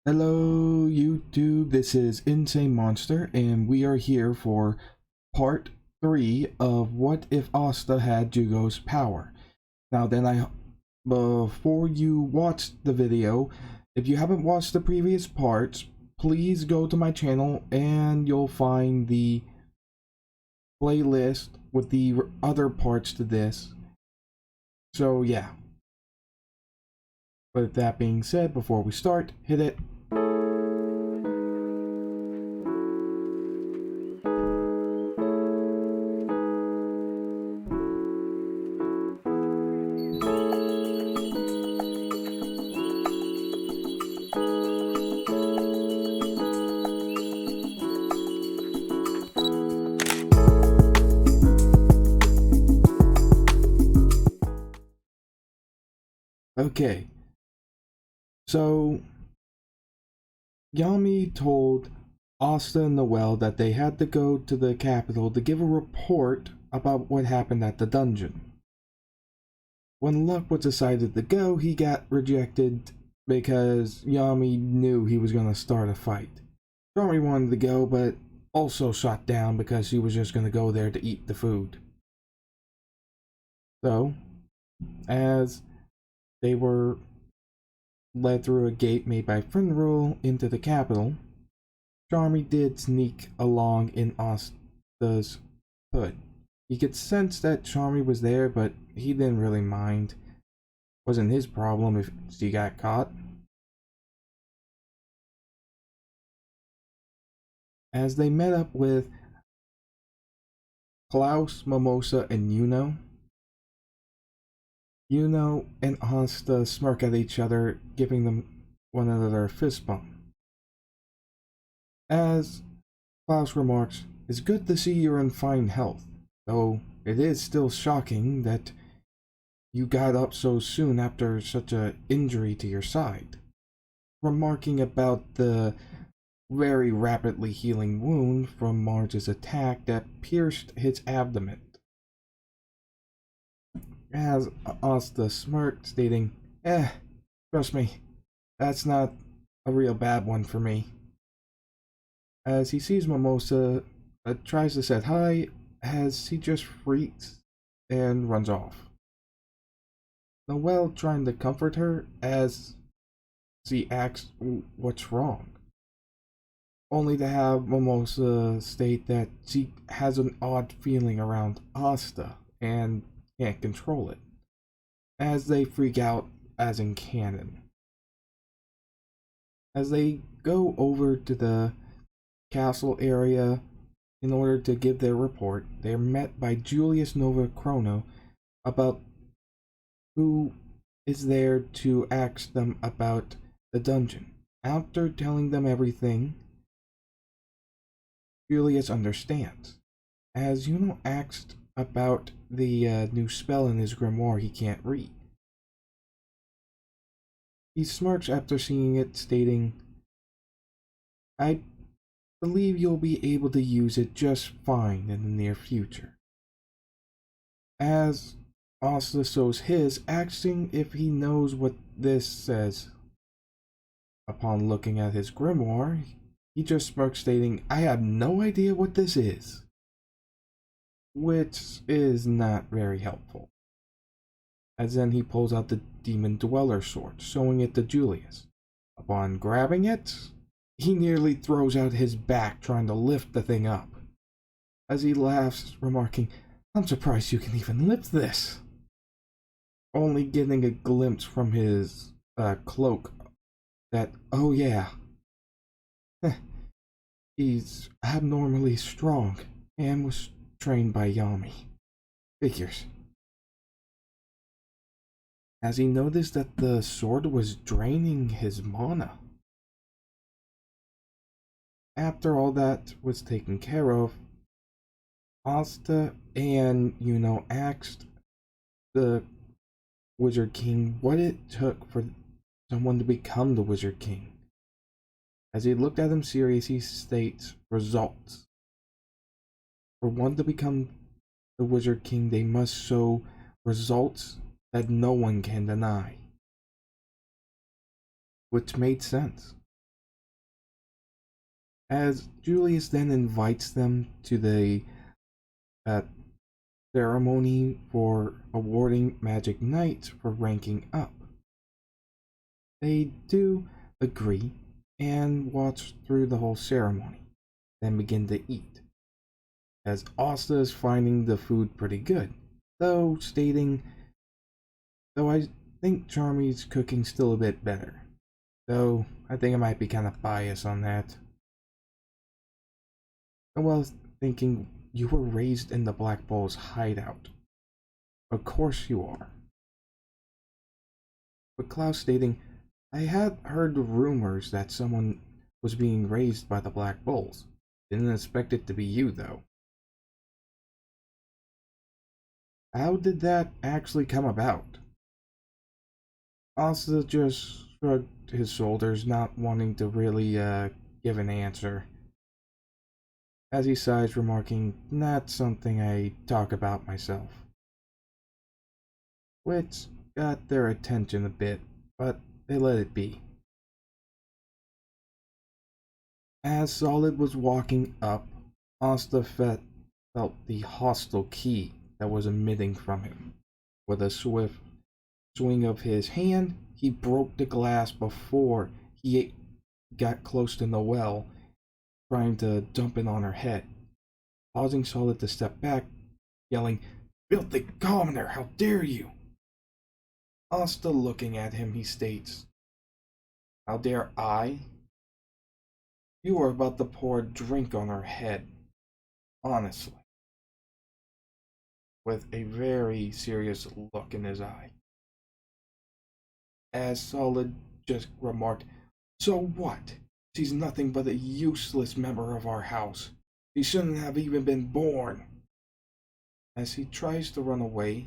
Hello YouTube, this is Insane Monster and we are here for part 3 of What If Asta Had Jugo's Power. Now before you watch the video, if you haven't watched the previous parts, please go to my channel and you'll find the playlist with the other parts to this. So yeah, with that being said, before we start, hit it. Okay, so Yami told Asta and Noel that they had to go to the capital to give a report about what happened at the dungeon. When Luck was decided to go, he got rejected because Yami knew he was going to start a fight. Yami wanted to go, but also shot down because she was just going to go there to eat the food. So, as they were led through a gate made by Finrule into the capital, Charmy did sneak along in Asta's hood. He could sense that Charmy was there, but he didn't really mind. Wasn't his problem if she got caught. As they met up with Klaus, Mimosa, and Yuno and Asta smirk at each other, giving them one another a fist bump. As Klaus remarks, "It's good to see you're in fine health, though it is still shocking that you got up so soon after such an injury to your side," remarking about the very rapidly healing wound from Marge's attack that pierced his abdomen. As Asta smirked, stating, trust me, that's not a real bad one for me." As he sees Mimosa, tries to say hi, as he just freaks and runs off. Noel trying to comfort her as she asks what's wrong, only to have Mimosa state that she has an odd feeling around Asta and can't control it, as they freak out as in canon. As they go over to the castle area in order to give their report, they are met by Julius Nova Chrono about who is there to ask them about the dungeon. After telling them everything, Julius understands, as Yuno asked about the new spell in his grimoire he can't read. He smirks after seeing it, stating, "I believe you'll be able to use it just fine in the near future." As Asta shows his, asking if he knows what this says. Upon looking at his grimoire, he just smirks, stating, "I have no idea what this is," which is not very helpful. As then he pulls out the Demon Dweller sword, showing it to Julius. Upon grabbing it, he nearly throws out his back trying to lift the thing up, as he laughs, remarking, "I'm surprised you can even lift this," only getting a glimpse from his cloak that, oh yeah, he's abnormally strong and was trained by Yami. Figures. As he noticed that the sword was draining his mana. After all that was taken care of, Asta and Yuno asked the Wizard King what it took for someone to become the Wizard King. As he looked at him seriously, he states, "Results. For one to become the Wizard King, they must show results that no one can deny." Which made sense. as Julius then invites them to the uh, ceremony for awarding Magic Knights for ranking up. They do agree and watch through the whole ceremony, then begin to eat, as Asta is finding the food pretty good, though stating, though I think Charmy's cooking still a bit better, though I think I might be kind of biased on that. Well, thinking, you were raised in the Black Bull's hideout. Of course you are. But Klaus stating, I had heard rumors that someone was being raised by the Black Bulls. Didn't expect it to be you, though. How did that actually come about? Asta just shrugged his shoulders, not wanting to really give an answer, as he sighs, remarking, not something I talk about myself. Which got their attention a bit, but they let it be. As Solid was walking up, Asta felt the hostile key that was emitting from him. With a swift swing of his hand, he broke the glass before he got close to Noelle, trying to dump it on her head, causing Solid to step back, yelling, Filthy commoner, how dare you! Asta looking at him, he states, How dare I? You are about to pour a drink on her head, honestly, with a very serious look in his eye. As Solid just remarked, So what? She's nothing but a useless member of our house. She shouldn't have even been born. As he tries to run away,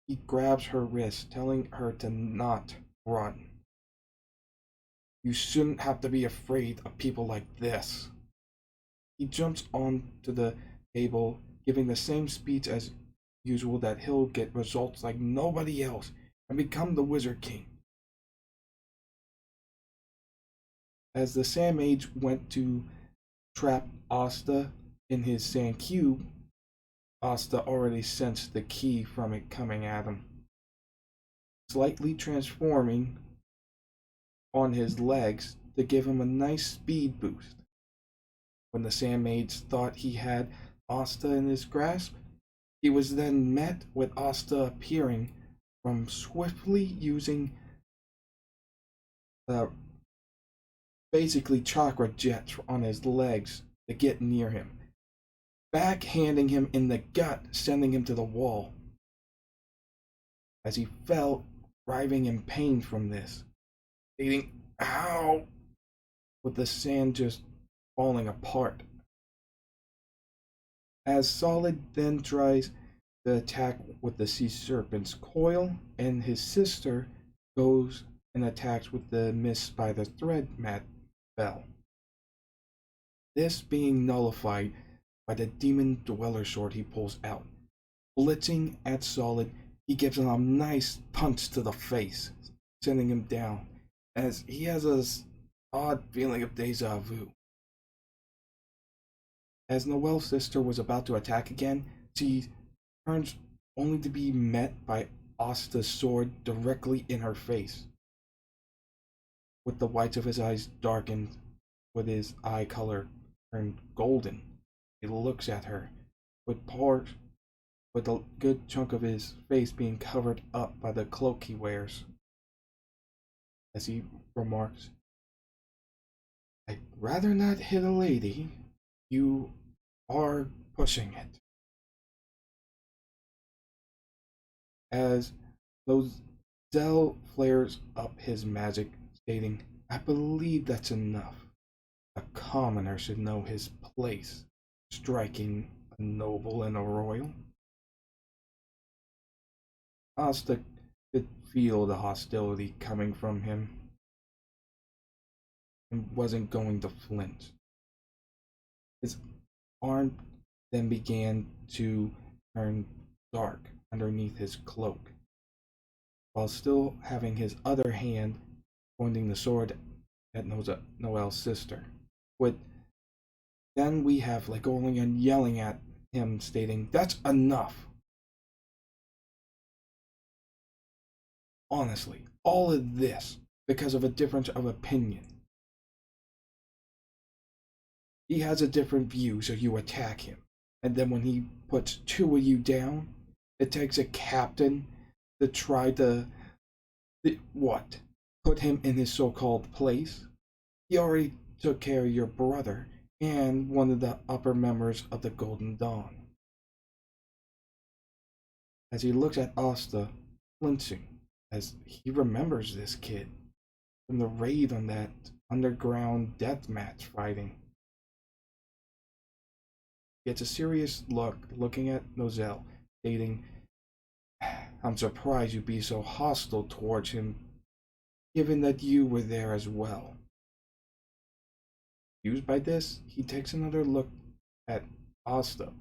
he grabs her wrist, telling her to not run. You shouldn't have to be afraid of people like this. He jumps onto the table, giving the same speech as usual that he'll get results like nobody else and become the Wizard King. As the Sand Mage went to trap Asta in his sand cube, Asta already sensed the key from it coming at him, slightly transforming on his legs to give him a nice speed boost. When the Sand Mage thought he had Asta in his grasp, he was then met with Asta appearing from swiftly using the basically chakra jets on his legs to get near him, backhanding him in the gut, sending him to the wall. As he fell, writhing in pain from this, stating, Ow! With the sand just falling apart. As Solid then tries to attack with the Sea Serpent's coil, and his sister goes and attacks with the Mist by the Thread mat bell. This being nullified by the Demon Dweller sword he pulls out. Blitzing at Solid, he gives him a nice punch to the face, sending him down, as he has an odd feeling of deja vu. As Noelle's sister was about to attack again, she turns only to be met by Asta's sword directly in her face. With the whites of his eyes darkened, with his eye color turned golden, he looks at her, with a good chunk of his face being covered up by the cloak he wears. As he remarks, I'd rather not hit a lady. You are pushing it. As Zell flares up his magic, stating, I believe that's enough. A commoner should know his place, striking a noble and a royal. Asta could feel the hostility coming from him and wasn't going to flinch. His arm then began to turn dark underneath his cloak, while still having his other hand pointing the sword at Noelle's sister, with Then we have Legolian yelling at him, stating, "That's enough." Honestly, all of this because of a difference of opinion. He has a different view, so you attack him. And then when he puts two of you down, it takes a captain to try to, what? Put him in his so-called place? He already took care of your brother and one of the upper members of the Golden Dawn. As he looks at Asta, flinching, as he remembers this kid from the raid on that underground deathmatch fighting. Gets a serious look looking at Nozel, stating, "I'm surprised you'd be so hostile towards him, given that you were there as well." Used by this, he takes another look at Asta,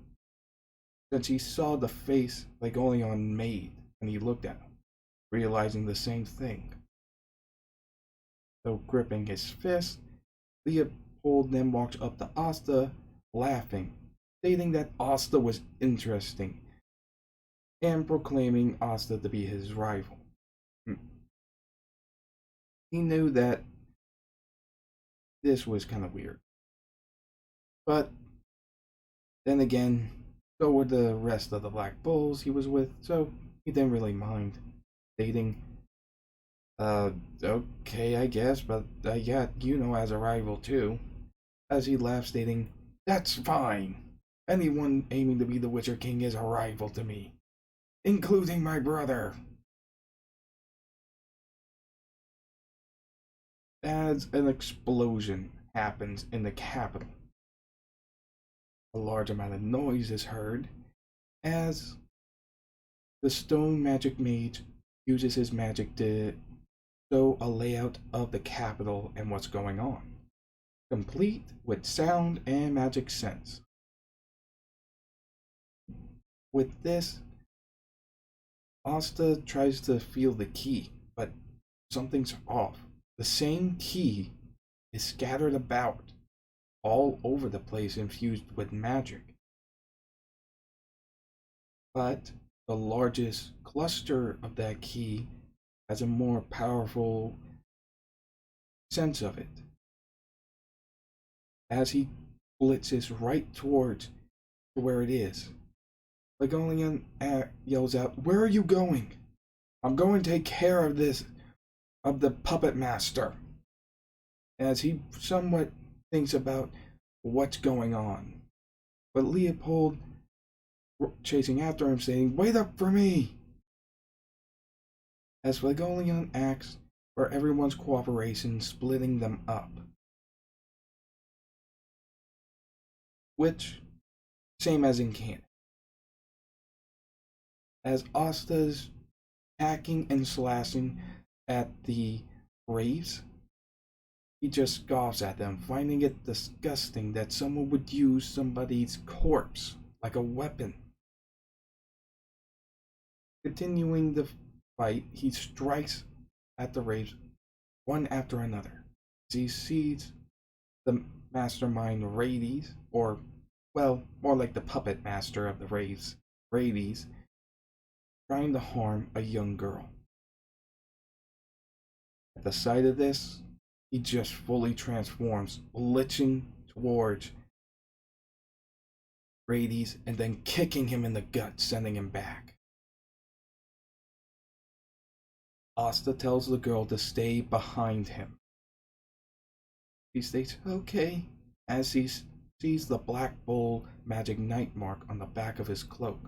since he saw the face Legolion made when he looked at him, realizing the same thing. So gripping his fist, Leopold then walks up to Asta, laughing, stating that Asta was interesting, and proclaiming Asta to be his rival. He knew that this was kind of weird. But then again, so were the rest of the Black Bulls he was with, so he didn't really mind. Stating, okay, I guess, but I got Juno as a rival too. As he laughed, stating, "That's fine. Anyone aiming to be the Witcher King is a rival to me, including my brother." As an explosion happens in the capital, a large amount of noise is heard as the stone magic mage uses his magic to show a layout of the capital and what's going on, complete with sound and magic sense. With this, Asta tries to feel the key, but something's off. The same key is scattered about all over the place, infused with magic. But the largest cluster of that key has a more powerful sense of it. As he blitzes right towards where it is, Legolian yells out, "Where are you going? I'm going to take care of this, of the puppet master." As he somewhat thinks about what's going on. But Leopold chasing after him, saying, "Wait up for me!" As Legolian asks for everyone's cooperation, splitting them up. Which, same as in canon. As Asta's hacking and slashing at the Braves, he just scoffs at them, finding it disgusting that someone would use somebody's corpse like a weapon. Continuing the fight, he strikes at the Braves one after another. As he sees the mastermind Rades, or, well, more like the puppet master of the Raves, Rades, trying to harm a young girl. At the sight of this, he just fully transforms, blitzing towards Rades and then kicking him in the gut, sending him back. Asta tells the girl to stay behind him. He states, "Okay," as he sees the Black Bull magic night mark on the back of his cloak.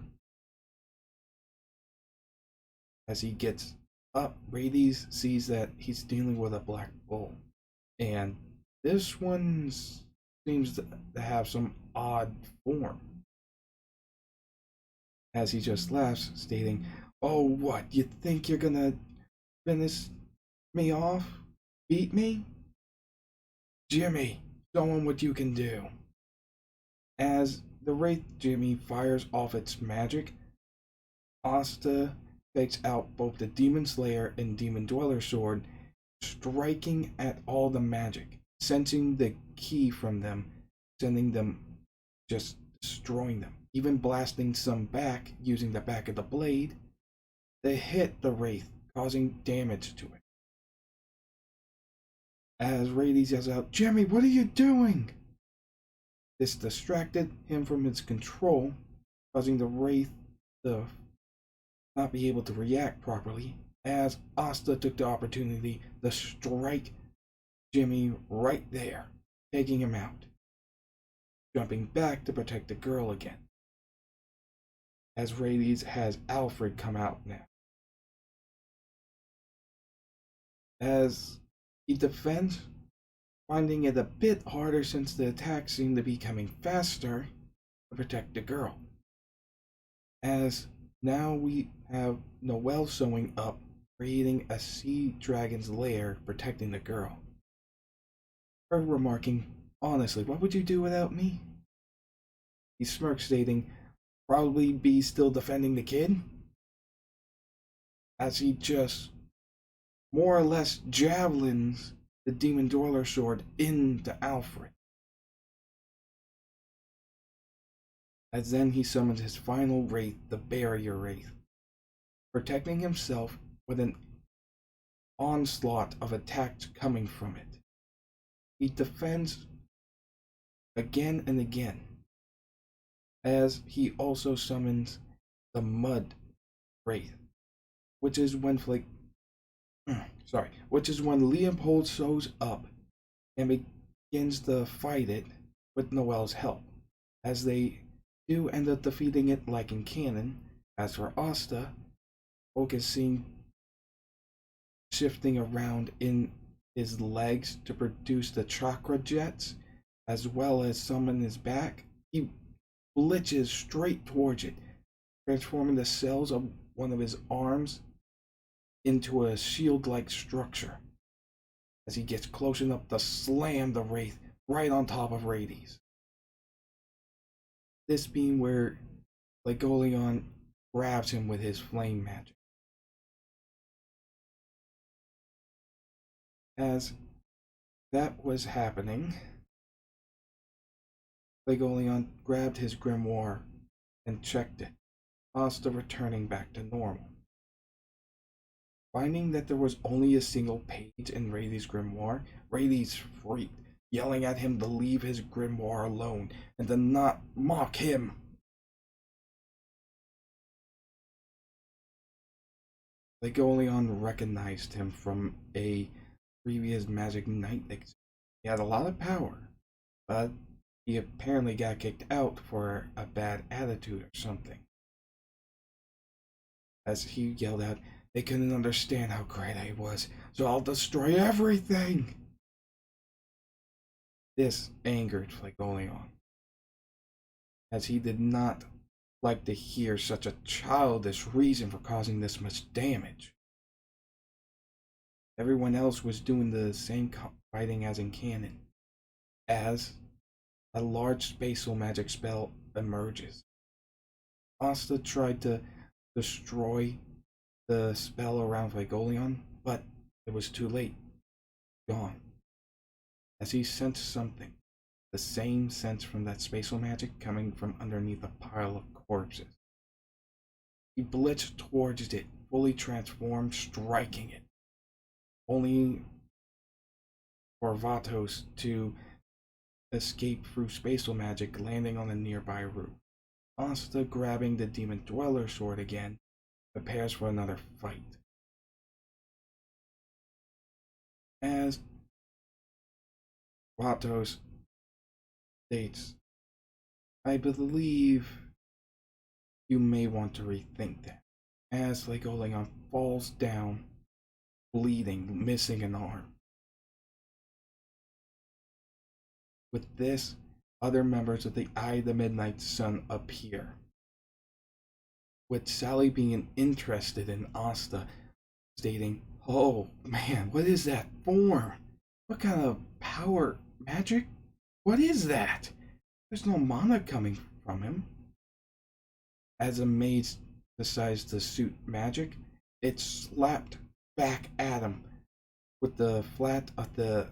As he gets up, Rades sees that he's dealing with a Black Bull. And this one seems to have some odd form. As he just laughs, stating, "Oh, what? You think you're gonna finish me off? Beat me? Jimmy, show him what you can do." As the Wraith Jimmy fires off its magic, Asta takes out both the Demon Slayer and Demon Dweller sword, striking at all the magic, sensing the key from them, sending them, just destroying them, even blasting some back using the back of the blade to hit the Wraith, causing damage to it. As Rades yells out, "Jimmy, what are you doing?" This distracted him from his control, causing the Wraith to not be able to react properly, as Asta took the opportunity to strike Jimmy right there, taking him out, jumping back to protect the girl again. As Rades has Alfred come out now. As he defends, finding it a bit harder since the attacks seem to be coming faster to protect the girl. As now we have Noelle showing up, creating a sea dragon's lair protecting the girl. Her remarking, "Honestly, what would you do without me?" He smirks, stating, "Probably be still defending the kid," as he just more or less javelins the demon dweller sword into Alfred. As then he summons his final wraith, the barrier wraith, protecting himself with an onslaught of attacks coming from it. He defends again and again, as he also summons the mud wraith, which is when Leopold shows up and begins to fight it with Noelle's help, as they do end up defeating it like in canon. As for Asta, focusing, shifting around in his legs to produce the chakra jets, as well as summon his back, he glitches straight towards it, transforming the cells of one of his arms into a shield-like structure, as he gets close enough to slam the Wraith right on top of Rades. This being where Legolion grabs him with his flame magic. As that was happening, Legolion grabbed his grimoire and checked it, Asta returning back to normal. Finding that there was only a single page in Rades' grimoire, Rades freaked, yelling at him to leave his grimoire alone and to not mock him. Legolion recognized him from a previous Magic Knight exam. He had a lot of power, but he apparently got kicked out for a bad attitude or something. As he yelled out, "They couldn't understand how great I was, so I'll destroy everything!" This angered Legolion, as he did not like to hear such a childish reason for causing this much damage. Everyone else was doing the same fighting as in canon, as a large spatial magic spell emerges. Asta tried to destroy the spell around Legolion, but it was too late. Gone. As he sensed something, the same sense from that spatial magic coming from underneath a pile of corpses. He blitzed towards it, fully transformed, striking it, only for Vatos to escape through spatial magic, landing on a nearby roof. Asta, grabbing the demon dweller sword again, prepares for another fight. As Vatos states, "I believe you may want to rethink that," as Legolion falls down, bleeding, missing an arm. With this, other members of the Eye of the Midnight Sun appear, with Sally being interested in Asta, stating, "Oh man, what is that form? What kind of power magic? What is that? There's no mana coming from him." As a mage decides to suit magic, it slapped back at him with the flat of the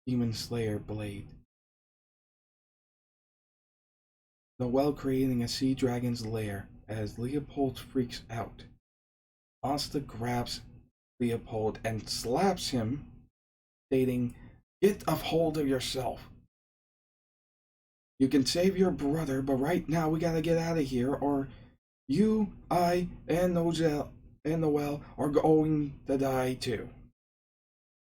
Demon Slayer blade. Noelle creating a sea dragon's lair as Leopold freaks out. Asta grabs Leopold and slaps him, stating, "Get a hold of yourself. You can save your brother, but right now we gotta get out of here, or you, I, and Noelle are going to die too.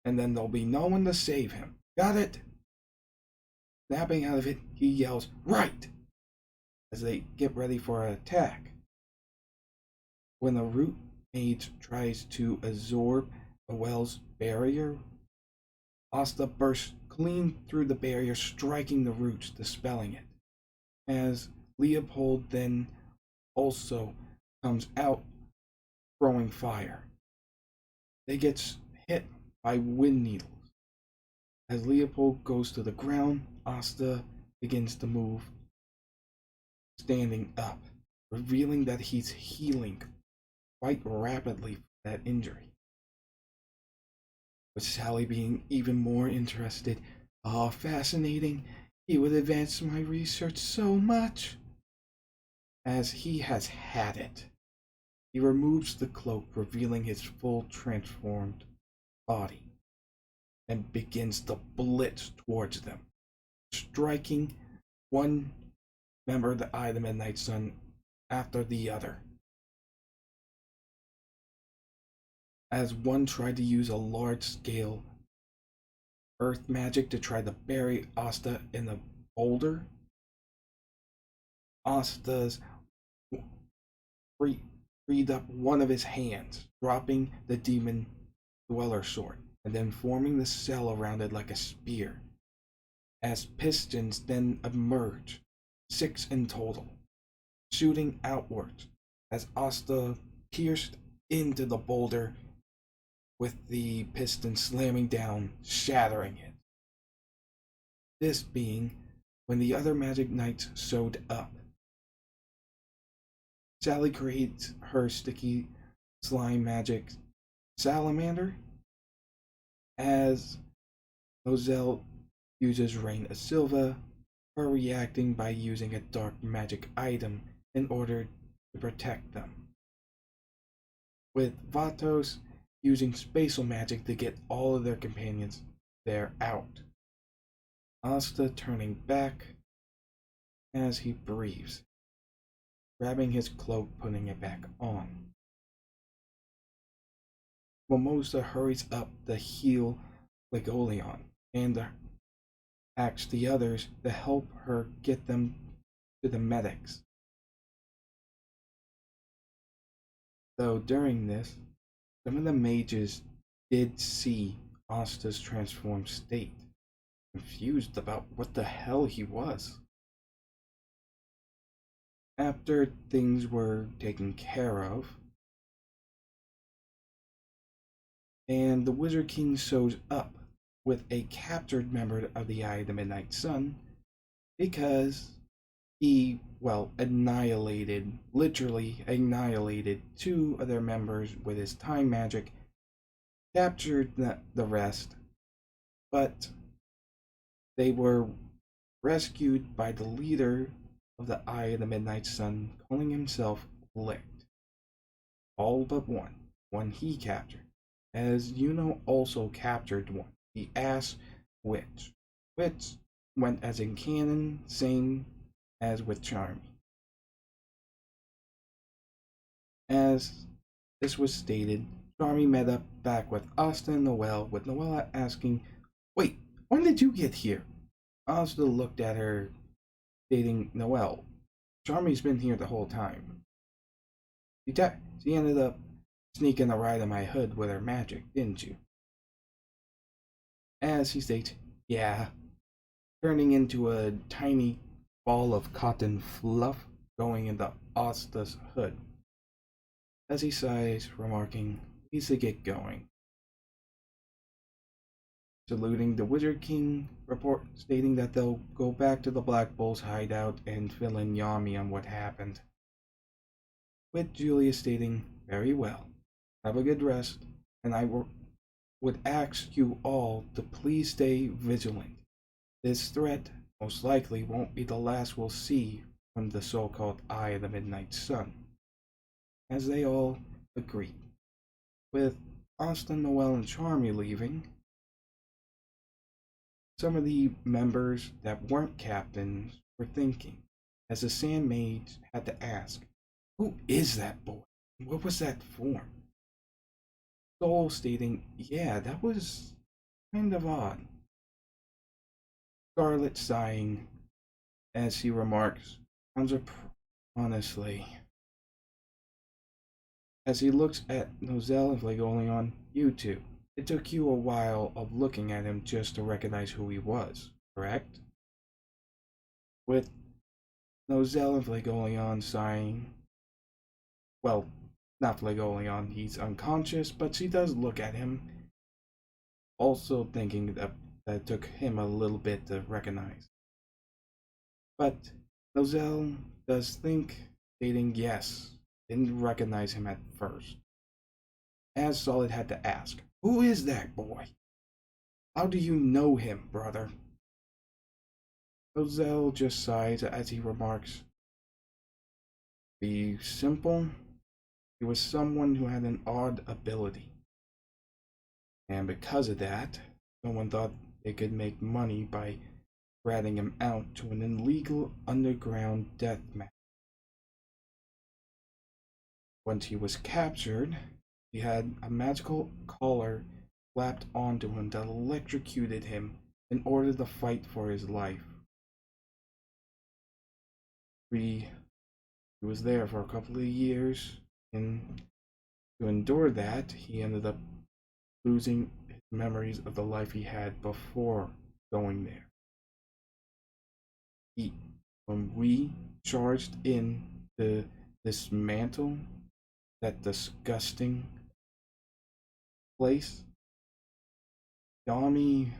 And then there'll be no one to save him. Got it?" Snapping out of it, he yells, "Right!" as they get ready for an attack. When a root mage tries to absorb Noelle's barrier, Asta bursts clean through the barrier, striking the roots, dispelling it. As Leopold then also comes out, throwing fire. They get hit by wind needles. As Leopold goes to the ground, Asta begins to move, standing up, revealing that he's healing quite rapidly from that injury. With Sally being even more interested. "Oh, fascinating. He would advance my research so much." As he has had it, he removes the cloak, revealing his full transformed body, and begins to blitz towards them, striking one member of the Eye of the Midnight Sun after the other. As one tried to use a large-scale earth magic to try to bury Asta in the boulder, Asta's freed up one of his hands, dropping the demon dweller sword, and then forming the cell around it like a spear. As pistons then emerge, 6 in total, shooting outwards as Asta pierced into the boulder, with the piston slamming down, shattering it. This being when the other magic knights showed up. Sally creates her sticky slime magic salamander, as Noelle uses Rain of Silva, her reacting by using a dark magic item in order to protect them. With Vatos using spatial magic to get all of their companions there out. Asta turning back as he breathes, grabbing his cloak, putting it back on. Mimosa hurries up to heal Legoleon and asks the others to help her get them to the medics. Though during this, some of the mages did see Asta's transformed state, confused about what the hell he was. After things were taken care of, and the Wizard King shows up with a captured member of the Eye of the Midnight Sun, because he, literally annihilated 2 of their members with his time magic, captured the rest, but they were rescued by the leader of the Eye of the Midnight Sun, calling himself Licht. All but one he captured, as Yuno also captured one, the Ass Witch, which went as in canon, same as with Charmy. As this was stated, Charmy met up back with Asta and Noelle, with Noelle asking, "Wait, when did you get here?" Asta looked at her, stating, "Noelle, Charmy's been here the whole time. She ended up sneaking a ride on my hood with her magic, didn't you?" As he states, "Yeah," turning into a tiny ball of cotton fluff going into Asta's hood. As he sighs, remarking, "Needs to get going." Saluting the Wizard King, report stating that they'll go back to the Black Bull's hideout and fill in Yami on what happened. With Julia stating, "Very well. Have a good rest, and I would ask you all to please stay vigilant. This threat most likely won't be the last we'll see from the so-called Eye of the Midnight Sun, as they all agreed. With Asta, Noel, and Charmy leaving, some of the members that weren't captains were thinking, as the Sand Mage had to ask, "Who is that boy? What was that form?" Soul stating, "Yeah, that was kind of odd." Scarlet sighing as he remarks, honestly. As he looks at Nozel and Flagoleon, "You two, it took you a while of looking at him just to recognize who he was, correct?" With Nozel and Flagoleon sighing, well, not Flagoleon, he's unconscious, but she does look at him, also thinking that it took him a little bit to recognize. But Nozel does think, stating yes, didn't recognize him at first. As Solid had to ask, "Who is that boy? How do you know him, brother?" Nozel just sighs as he remarks, "Be simple, he was someone who had an odd ability. And because of that, someone thought they could make money by ratting him out to an illegal underground death match. Once he was captured, he had a magical collar slapped onto him that electrocuted him in order to fight for his life. He was there for a couple of years, and to endure that, he ended up losing his memories of the life he had before going there. When we charged in to dismantle that disgusting place, Yami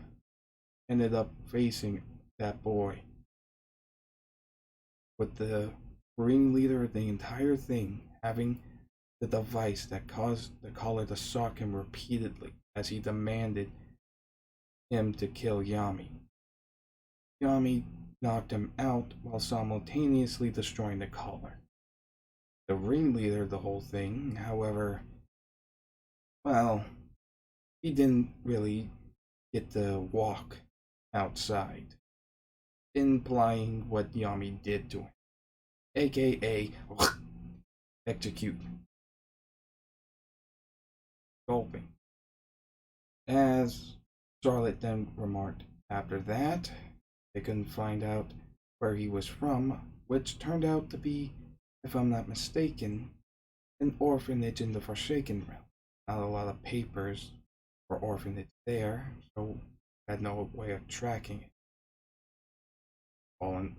ended up facing that boy, with the ringleader of the entire thing having the device that caused the collar to shock him repeatedly as he demanded him to kill Yami. Yami knocked him out while simultaneously destroying the collar. The ringleader of the whole thing, however, well, he didn't really get to walk outside, implying what Yami did to him, aka execute, gulping. As Charlotte then remarked, after that, they couldn't find out where he was from, which turned out to be, if I'm not mistaken, an orphanage in the Forsaken Realm. Not a lot of papers for orphanage there, so had no way of tracking it. Well, and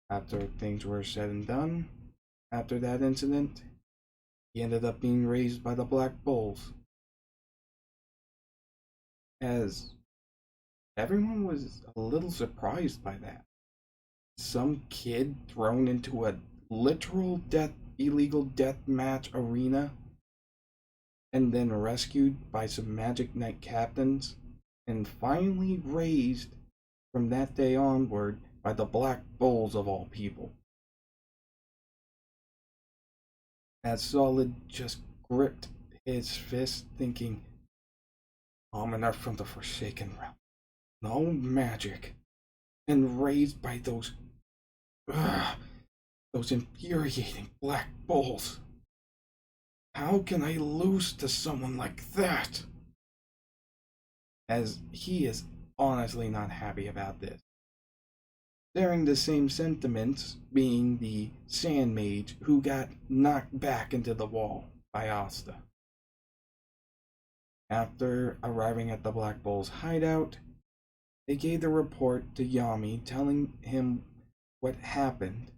after things were said and done, after that incident, he ended up being raised by the Black Bulls. As everyone was a little surprised by that. Some kid thrown into a literal illegal death match arena and then rescued by some Magic Knight captains and finally raised from that day onward by the Black Bulls of all people. As Solid just gripped his fist, thinking, "Commoner from the Forsaken Realm, no magic, and raised by those infuriating Black Bulls. How can I lose to someone like that?" As he is honestly not happy about this. Sharing the same sentiments being the Sand Mage who got knocked back into the wall by Asta. After arriving at the Black Bull's hideout, they gave the report to Yami, telling him what happened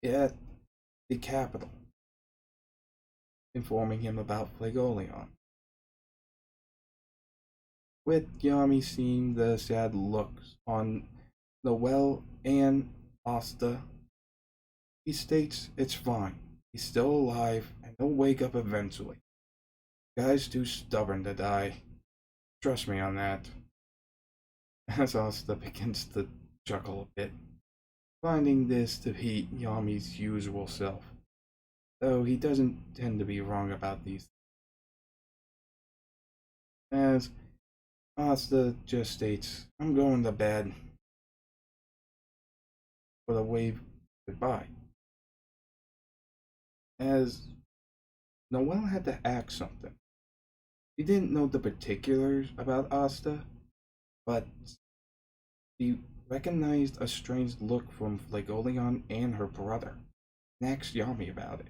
at the capital, informing him about Flagoleon. With Yami seeing the sad looks on Noel and Asta, he states it's fine. He's still alive and he'll wake up eventually. The guy's too stubborn to die. Trust me on that. As Asta begins to chuckle a bit. finding this to be Yami's usual self, though he doesn't tend to be wrong about these. As Asta just states, I'm going to bed with a wave goodbye. As Noelle had to ask something. She didn't know the particulars about Asta, but she recognized a strange look from Flagoleon and her brother, and asked Yami about it.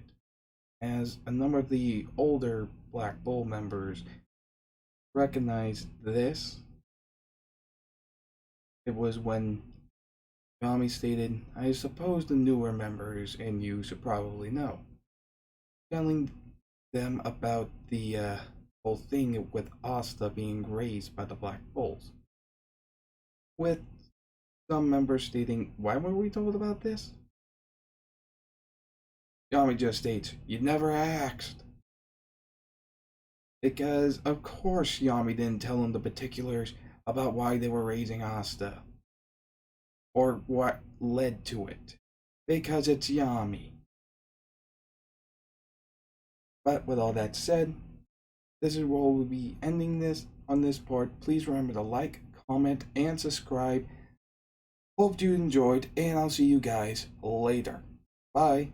As a number of the older Black Bull members recognized this, it was when Yami stated, I suppose the newer members and you should probably know, telling them about the whole thing with Asta being raised by the Black Bulls. With some members stating, why were we told about this? Yami just states, you never asked. Because, of course, Yami didn't tell him the particulars about why they were raising Asta. Or what led to it. Because it's Yami. But with all that said, this is where we'll be ending this on this part. Please remember to like, comment, and subscribe. Hope you enjoyed, and I'll see you guys later. Bye.